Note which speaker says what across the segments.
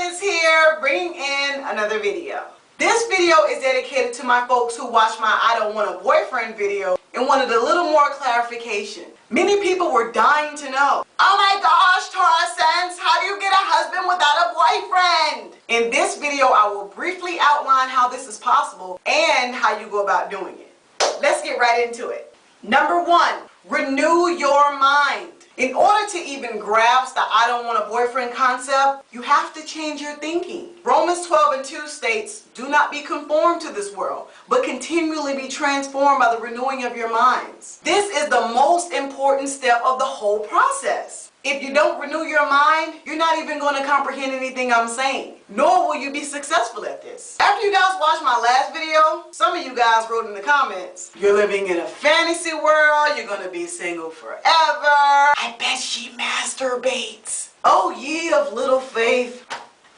Speaker 1: TorahCents here, bringing in another video. This video is dedicated to my folks who watched my I don't want a boyfriend video and wanted a little more clarification. Many people were dying to know, oh my gosh, TorahCents, how do you get a husband without a boyfriend? In this video, I will briefly outline how this is possible and how you go about doing it. Let's get right into it. Number 1, renew your mind. In order to even grasp the I don't want a boyfriend concept, you have to change your thinking. Romans 12:2 states, do not be conformed to this world, but continually be transformed by the renewing of your minds. This is the most important step of the whole process. If you don't renew your mind, you're not even going to comprehend anything I'm saying, nor will you be successful at this. After you guys watched my last video, some of you guys wrote in the comments, you're living in a fantasy world, you're going to be single forever, I bet she masturbates. Oh ye of little faith.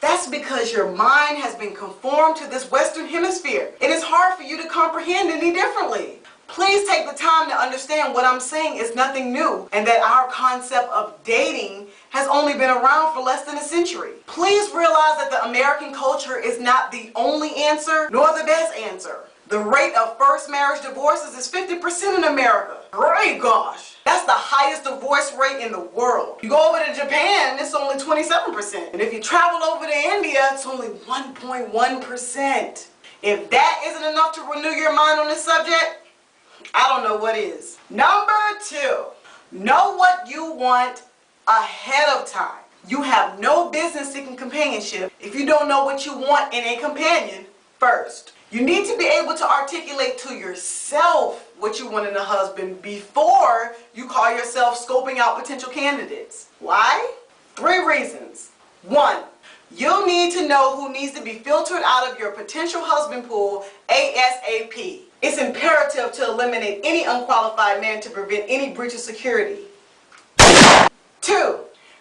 Speaker 1: That's because your mind has been conformed to this Western hemisphere. It is hard for you to comprehend any differently. Please take the time to understand what I'm saying is nothing new and that our concept of dating has only been around for less than a century. Please realize that the American culture is not the only answer nor the best answer. The rate of first marriage divorces is 50% in America. Great gosh! That's the highest divorce rate in the world. You go over to Japan, it's only 27%. And if you travel over to India, it's only 1.1%. If that isn't enough to renew your mind on this subject, I don't know what is. Number 2, know what you want ahead of time. You have no business seeking companionship if you don't know what you want in a companion first. You need to be able to articulate to yourself what you want in a husband before you call yourself scoping out potential candidates. Why? 3 reasons. 1, you'll need to know who needs to be filtered out of your potential husband pool ASAP. It's imperative to eliminate any unqualified man to prevent any breach of security. 2,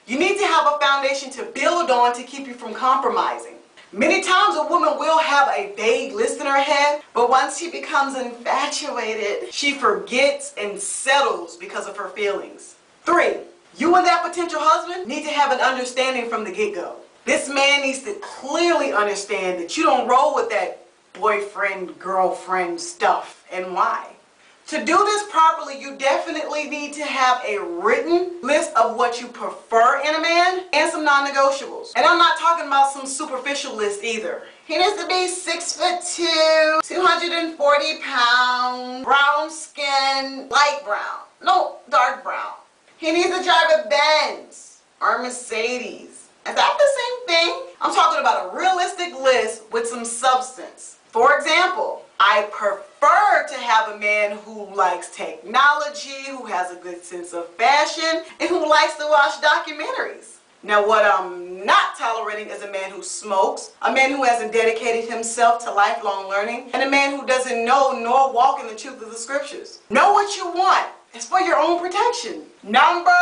Speaker 1: you need to have a foundation to build on to keep you from compromising. Many times a woman will have a vague list in her head, but once she becomes infatuated, she forgets and settles because of her feelings. 3, you and that potential husband need to have an understanding from the get-go. This man needs to clearly understand that you don't roll with that boyfriend, girlfriend stuff, and why. To do this properly, you definitely need to have a written list of what you prefer in a man and some non-negotiables. And I'm not talking about some superficial list either. He needs to be 6'2", 240 pounds, brown skin, light brown, no, dark brown. He needs to drive a Benz or a Mercedes. Is that the same thing? I'm talking about a realistic list with some substance. For example, I prefer to have a man who likes technology, who has a good sense of fashion, and who likes to watch documentaries. Now what I'm not tolerating is a man who smokes, a man who hasn't dedicated himself to lifelong learning, and a man who doesn't know nor walk in the truth of the scriptures. Know what you want. It's for your own protection. Number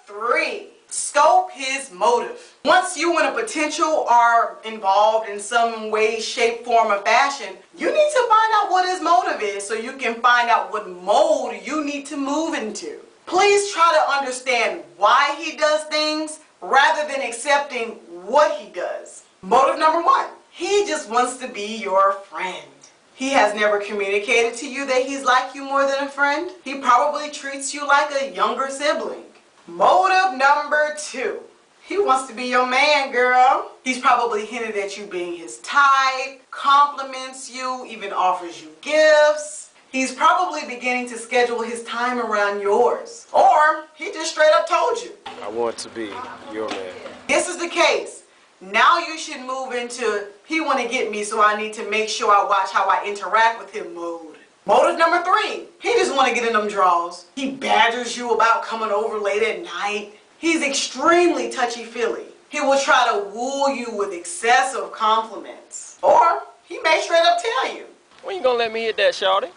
Speaker 1: 3. Scope his motive. Once you and a potential are involved in some way, shape, form, or fashion, you need to find out what his motive is so you can find out what mode you need to move into. Please try to understand why he does things rather than accepting what he does. Motive number 1, he just wants to be your friend. He has never communicated to you that he's like you more than a friend. He probably treats you like a younger sibling. Motive number 2, he wants to be your man, girl. He's probably hinted at you being his type, compliments you, even offers you gifts. He's probably beginning to schedule his time around yours. Or he just straight up told you,
Speaker 2: I want to be your man.
Speaker 1: This is the case. Now you should move into he want to get me, so I need to make sure I watch how I interact with him mode. Motive number 3, he just want to get in them draws. He badgers you about coming over late at night. He's extremely touchy-feely. He will try to woo you with excessive compliments. Or he may straight up tell you,
Speaker 2: When you gonna let me hit that, shawty?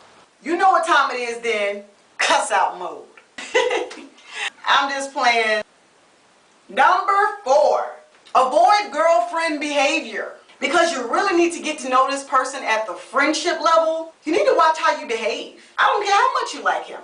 Speaker 1: you know what time it is then, cuss out mode. I'm just playing. Number 4, avoid girlfriend behavior. Because you really need to get to know this person at the friendship level, you need to watch how you behave. I don't care how much you like him.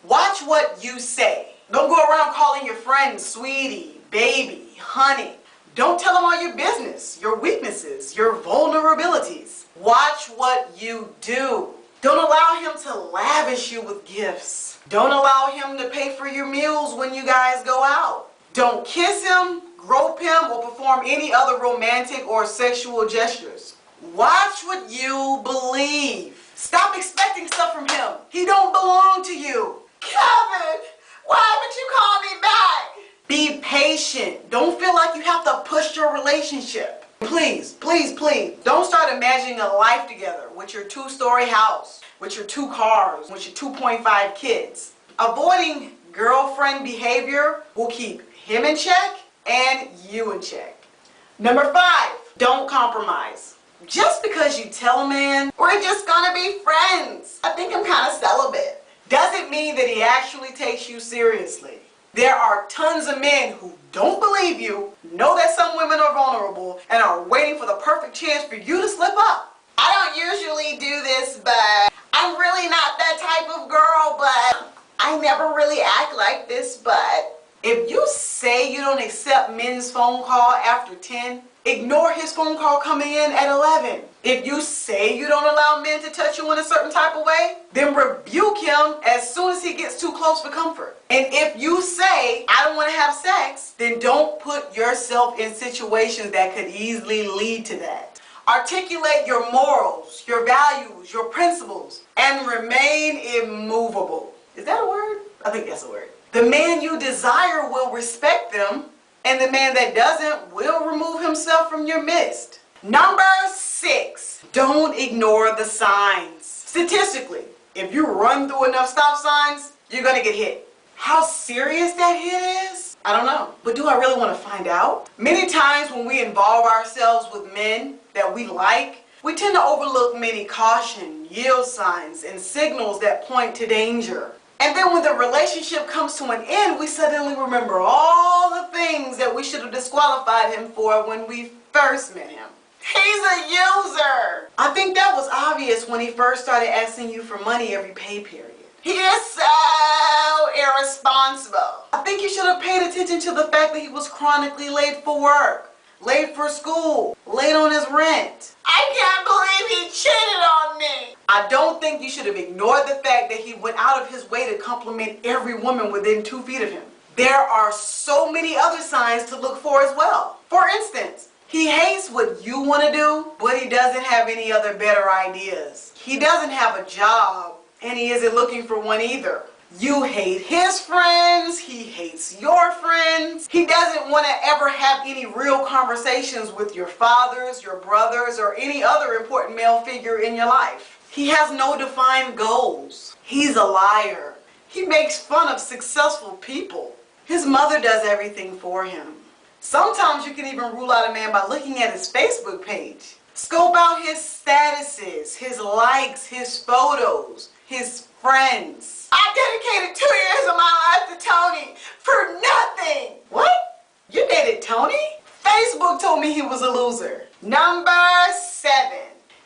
Speaker 1: Watch what you say. Don't go around calling your friends sweetie, baby, honey. Don't tell him all your business, your weaknesses, your vulnerabilities. Watch what you do. Don't allow him to lavish you with gifts. Don't allow him to pay for your meals when you guys go out. Don't kiss him, grope him, or perform any other romantic or sexual gestures. Watch what you believe. Stop expecting stuff from him. He don't belong to you. Kevin, why haven't you called me back? Be patient. Don't feel like you have to push your relationship. Please, please, please, don't start imagining a life together with your 2-story house, with your 2 cars, with your 2.5 kids. Avoiding girlfriend behavior will keep him in check and you in check. Number 5, don't compromise. Just because you tell a man, we're just gonna be friends, I think I'm kind of celibate, doesn't mean that he actually takes you seriously. There are tons of men who don't believe you, know that some women are vulnerable, and are waiting for the perfect chance for you to slip up. I don't usually do this, but I'm really not that type of girl, but I never really act like this, but... If you say you don't accept men's phone call after 10, ignore his phone call coming in at 11. If you say you don't allow men to touch you in a certain type of way, then rebuke him as soon as he gets too close for comfort. And if you say, I don't want to have sex, then don't put yourself in situations that could easily lead to that. Articulate your morals, your values, your principles, and remain immovable. Is that a word? I think that's a word. The man you desire will respect them, and the man that doesn't will remove himself from your midst. Number 6, don't ignore the signs. Statistically, if you run through enough stop signs, you're gonna get hit. How serious that hit is? I don't know. But do I really want to find out? Many times when we involve ourselves with men that we like, we tend to overlook many caution, yield signs, and signals that point to danger. And then when the relationship comes to an end, we suddenly remember all the things that we should have disqualified him for when we first met him. He's a user. I think that was obvious when he first started asking you for money every pay period. He is so irresponsible. I think you should have paid attention to the fact that he was chronically late for work, late for school, late on his rent. I can't believe he cheated on me. I don't think you should have ignored the fact that he went out of his way to compliment every woman within 2 feet of him. There are so many other signs to look for as well. For instance, he hates what you want to do, but he doesn't have any other better ideas. He doesn't have a job, and he isn't looking for one either. You hate his friends, he hates your friends. He doesn't want to ever have any real conversations with your fathers, your brothers, or any other important male figure in your life. He has no defined goals. He's a liar. He makes fun of successful people. His mother does everything for him. Sometimes you can even rule out a man by looking at his Facebook page. Scope out his statuses, his likes, his photos, his friends. I dedicated 2 years of my life to Tony for nothing. What? You dated Tony? Facebook told me he was a loser. Number 7,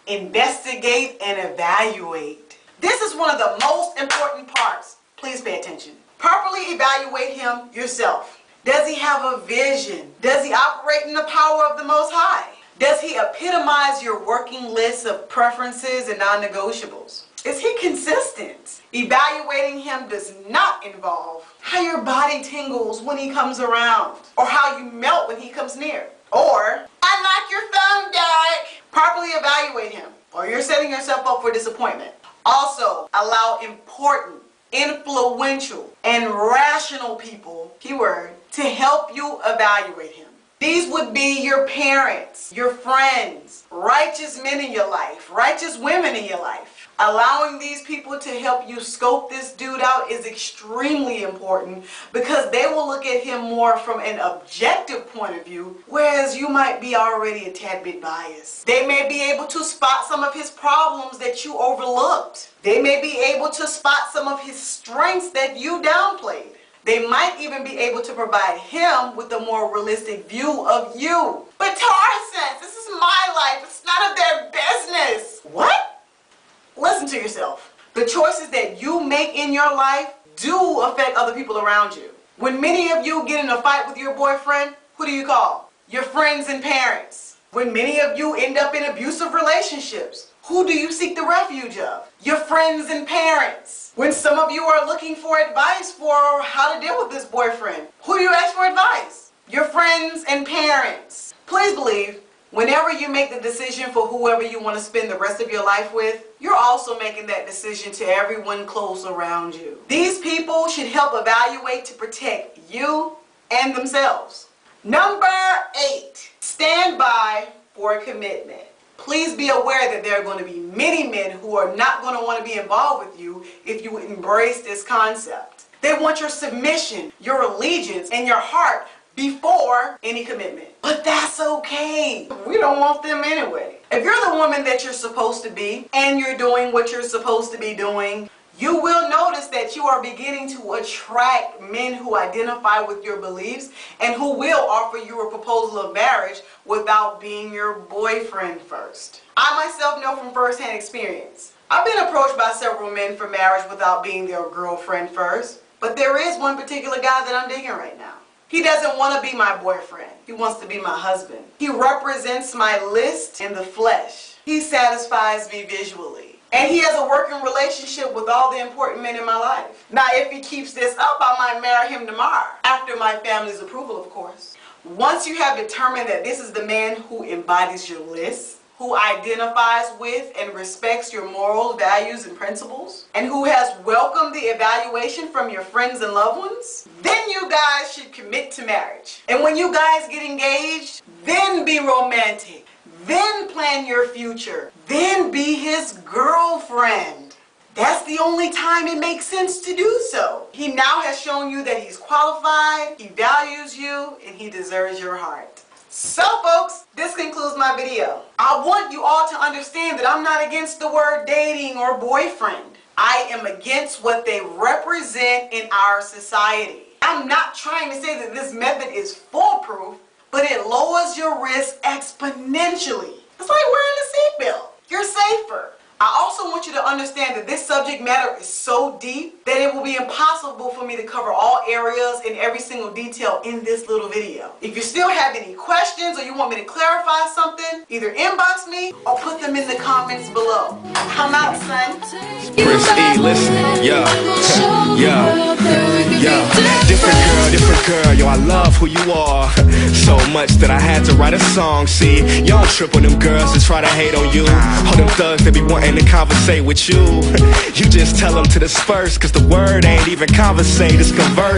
Speaker 1: investigate and evaluate. This is one of the most important parts. Please pay attention. Properly evaluate him yourself. Does he have a vision? Does he operate in the power of the Most High? Does he epitomize your working list of preferences and non-negotiables? Is he consistent? Evaluating him does not involve how your body tingles when he comes around, or how you melt when he comes near, or unlock your phone, Derek. Properly evaluate him, or you're setting yourself up for disappointment. Also, allow important, influential, and rational people, keyword, to help you evaluate him. These would be your parents, your friends, righteous men in your life, righteous women in your life. Allowing these people to help you scope this dude out is extremely important, because they will look at him more from an objective point of view, whereas you might be already a tad bit biased. They may be able to spot some of his problems that you overlooked. They may be able to spot some of his strengths that you downplayed. They might even be able to provide him with a more realistic view of you. But TorahCents, this is my life. It's none of their business. What? Listen to yourself. The choices that you make in your life do affect other people around you. When many of you get in a fight with your boyfriend, who do you call? Your friends and parents. When many of you end up in abusive relationships, who do you seek the refuge of? Your friends and parents. When some of you are looking for advice for how to deal with this boyfriend, who do you ask for advice? Your friends and parents. Please believe, whenever you make the decision for whoever you want to spend the rest of your life with, you're also making that decision to everyone close around you. These people should help evaluate to protect you and themselves. Number 8, stand by for a commitment. Please be aware that there are going to be many men who are not going to want to be involved with you if you embrace this concept. They want your submission, your allegiance, and your heart before any commitment. But that's okay. We don't want them anyway. If you're the woman that you're supposed to be and you're doing what you're supposed to be doing, you will notice that you are beginning to attract men who identify with your beliefs and who will offer you a proposal of marriage without being your boyfriend first. I myself know from firsthand experience. I've been approached by several men for marriage without being their girlfriend first, but there is one particular guy that I'm digging right now. He doesn't want to be my boyfriend. He wants to be my husband. He represents my list in the flesh. He satisfies me visually. And he has a working relationship with all the important men in my life. Now, if he keeps this up, I might marry him tomorrow. After my family's approval, of course. Once you have determined that this is the man who embodies your list, who identifies with and respects your morals, values, and principles, and who has welcomed the evaluation from your friends and loved ones, then you guys should commit to marriage. And when you guys get engaged, then be romantic. Then plan your future. Then be his girlfriend. That's the only time it makes sense to do so. He now has shown you that he's qualified, he values you, and he deserves your heart. So folks, this concludes my video. I want you all to understand that I'm not against the word dating or boyfriend. I am against what they represent in our society. I'm not trying to say that this method is foolproof, but it lowers your risk exponentially. It's like wearing a seatbelt. You're safer. I also want you to understand that this subject matter is so deep that it will be impossible for me to cover all areas and every single detail in this little video. If you still have any questions or you want me to clarify something, either inbox me or put them in the comments below. I'm out, son.
Speaker 3: Prince E, listen, yo, different girl, yo, I love who you are, so much that I had to write a song. See, you don't trip on them girls that try to hate on you, all them thugs that be wanting to conversate with you. You just tell them to disperse, cause the word ain't even conversate, it's converse.